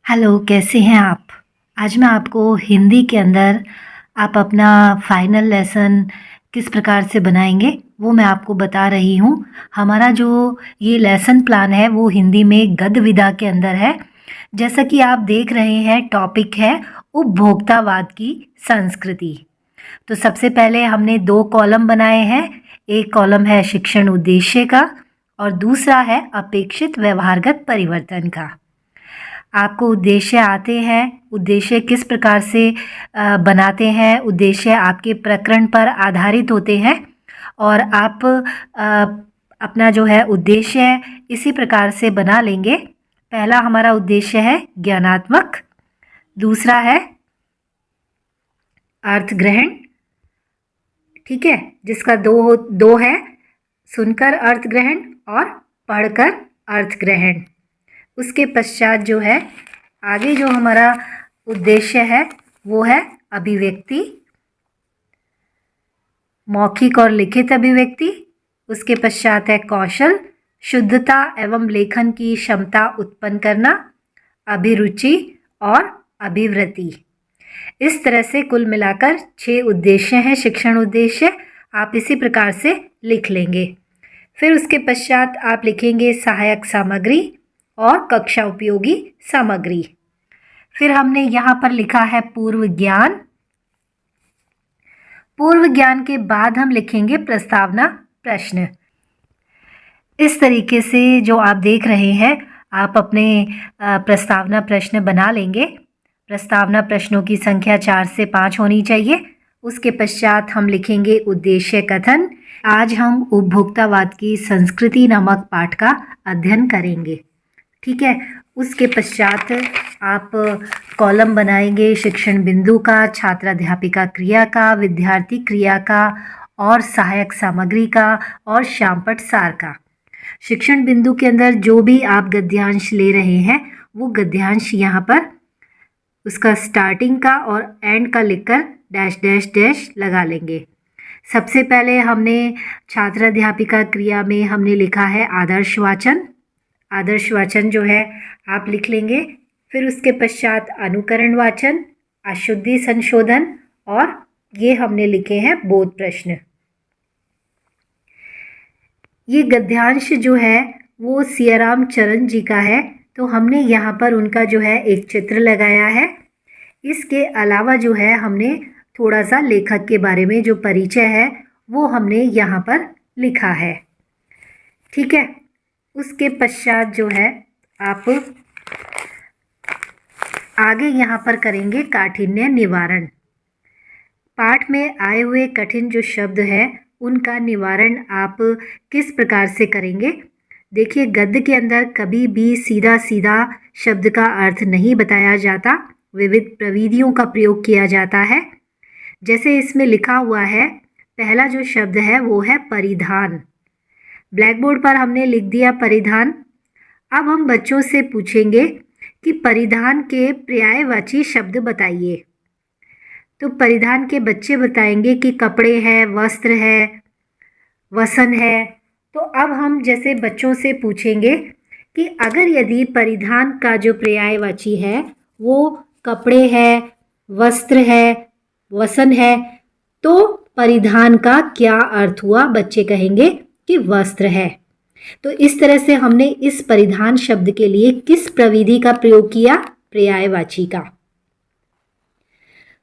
Hello, कैसे हैं आप? आज मैं आपको हिंदी के अंदर आप अपना फाइनल लेसन किस प्रकार से बनाएँगे, वो मैं आपको बता रही हूँ। हमारा जो ये लेसन प्लान है, वो हिंदी में गद्य विधा के अंदर है। जैसा कि आप देख रहे हैं, टॉपिक है उपभोक्तावाद की संस्कृति। तो सबसे पहले हमने 2 कॉलम बनाए हैं। एक कॉलम है शिक्षण उद्देश्य का और दूसरा है अपेक्षित व्यवहारगत परिवर्तन का। आपको उद्देश्य आते हैं, उद्देश्य किस प्रकार से बनाते हैं, उद्देश्य आपके प्रकरण पर आधारित होते हैं और आप अपना जो है उद्देश्य इसी प्रकार से बना लेंगे। पहला हमारा उद्देश्य है ज्ञानात्मक, दूसरा है अर्थ ग्रहण, ठीक है, जिसका दो है, सुनकर अर्थ ग्रहण और पढ़कर अर्थ ग्रहण। उसके पश्चात जो है आगे जो हमारा उद्देश्य है वो है अभिव्यक्ति, मौखिक और लिखित अभिव्यक्ति। उसके पश्चात है कौशल, शुद्धता एवं लेखन की क्षमता उत्पन्न करना, अभिरुचि और अभिवृत्ति। इस तरह से कुल मिलाकर 6 उद्देश्य हैं शिक्षण उद्देश्य। आप इसी प्रकार से लिख लेंगे। फिर उसके पश्चात आप लिखेंगे सहायक सामग्री और कक्षा उपयोगी सामग्री। फिर हमने यहाँ पर लिखा है पूर्व ज्ञान। पूर्व ज्ञान के बाद हम लिखेंगे प्रस्तावना प्रश्न। इस तरीके से जो आप देख रहे हैं, आप अपने प्रस्तावना प्रश्न बना लेंगे। प्रस्तावना प्रश्नों की संख्या 4 से 5 होनी चाहिए। उसके पश्चात हम लिखेंगे उद्देश्य कथन। आज हम उपभोक्तावाद की संस्कृति नामक पाठ का अध्ययन करेंगे, ठीक है। उसके पश्चात आप कॉलम बनाएंगे शिक्षण बिंदु का, छात्राध्यापिका क्रिया का, विद्यार्थी क्रिया का और सहायक सामग्री का और श्यामपट्ट सार का। शिक्षण बिंदु के अंदर जो भी आप गद्यांश ले रहे हैं वो गद्यांश यहाँ पर उसका स्टार्टिंग का और एंड का लिखकर डैश डैश डैश लगा लेंगे। सबसे पहले हमने छात्राध्यापिका क्रिया में हमने लिखा है आदर्श वाचन। आदर्श वाचन जो है आप लिख लेंगे। फिर उसके पश्चात अनुकरण वाचन, अशुद्धि संशोधन और ये हमने लिखे हैं बोध प्रश्न। ये गद्यांश जो है वो सियाराम चरण जी का है, तो हमने यहाँ पर उनका जो है एक चित्र लगाया है। इसके अलावा जो है हमने थोड़ा सा लेखक के बारे में जो परिचय है वो हमने यहाँ पर लिखा है, ठीक है। उसके पश्चात जो है आप आगे यहाँ पर करेंगे काठिन्य निवारण। पाठ में आए हुए कठिन जो शब्द है उनका निवारण आप किस प्रकार से करेंगे। देखिए, गद्य के अंदर कभी भी सीधा सीधा शब्द का अर्थ नहीं बताया जाता, विविध प्रविधियों का प्रयोग किया जाता है। जैसे इसमें लिखा हुआ है, पहला जो शब्द है वो है परिधान। ब्लैक बोर्ड पर हमने लिख दिया परिधान। अब हम बच्चों से पूछेंगे कि परिधान के पर्यायवाची शब्द बताइए। तो परिधान के बच्चे बताएंगे कि कपड़े है, वस्त्र है, वसन है। तो अब हम जैसे बच्चों से पूछेंगे कि अगर यदि परिधान का जो पर्यायवाची है वो कपड़े है, वस्त्र है, वसन है, तो परिधान का क्या अर्थ हुआ? बच्चे कहेंगे कि वस्त्र है। तो इस तरह से हमने इस परिधान शब्द के लिए किस प्रविधि का प्रयोग किया? पर्यायवाची का।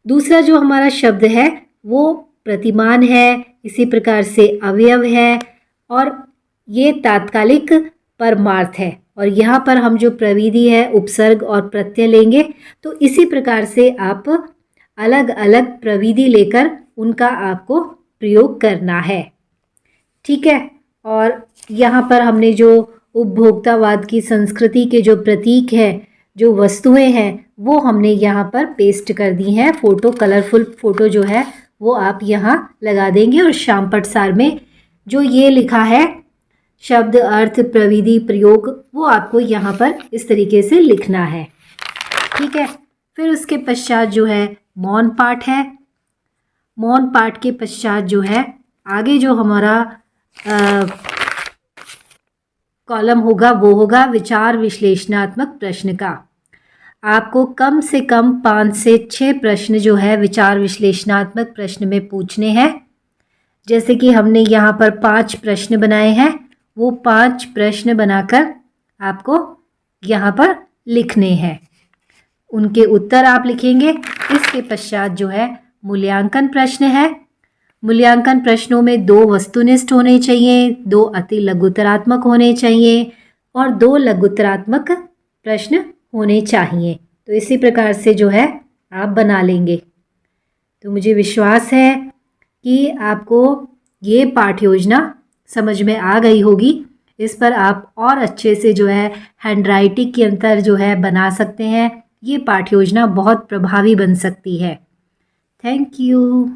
दूसरा जो हमारा शब्द है वो प्रतिमान है, इसी प्रकार से अवयव है और ये तात्कालिक परमार्थ है। और यहाँ पर हम जो प्रविधि है उपसर्ग और प्रत्यय लेंगे। तो इसी प्रकार से आप अलग अलग प्रविधि लेकर उनका आपको प्रयोग करना है, ठीक है। और यहाँ पर हमने जो उपभोक्तावाद की संस्कृति के जो प्रतीक है, जो वस्तुएं हैं, वो हमने यहाँ पर पेस्ट कर दी हैं। फ़ोटो, कलरफुल फ़ोटो जो है वो आप यहाँ लगा देंगे। और श्यामपट्ट सार में जो ये लिखा है शब्द, अर्थ, प्रविधि, प्रयोग, वो आपको यहाँ पर इस तरीके से लिखना है, ठीक है। फिर उसके पश्चात जो है मौन पाठ है। मौन पाठ के पश्चात जो है आगे जो हमारा कॉलम होगा वो होगा विचार विश्लेषणात्मक प्रश्न का। आपको कम से कम 5 से 6 प्रश्न जो है विचार विश्लेषणात्मक प्रश्न में पूछने हैं। जैसे कि हमने यहाँ पर 5 प्रश्न बनाए हैं, वो 5 प्रश्न बनाकर आपको यहाँ पर लिखने हैं। उनके उत्तर आप लिखेंगे। इसके पश्चात जो है मूल्यांकन प्रश्न है। मूल्यांकन प्रश्नों में 2 वस्तुनिष्ठ होने चाहिए, 2 अति लघुत्तरात्मक होने चाहिए और 2 लघुत्तरात्मक प्रश्न होने चाहिए। तो इसी प्रकार से जो है आप बना लेंगे। तो मुझे विश्वास है कि आपको ये पाठ्य योजना समझ में आ गई होगी। इस पर आप और अच्छे से जो है हैंडराइटिंग के अंतर जो है बना सकते हैं। ये पाठ्य योजना बहुत प्रभावी बन सकती है। Thank you.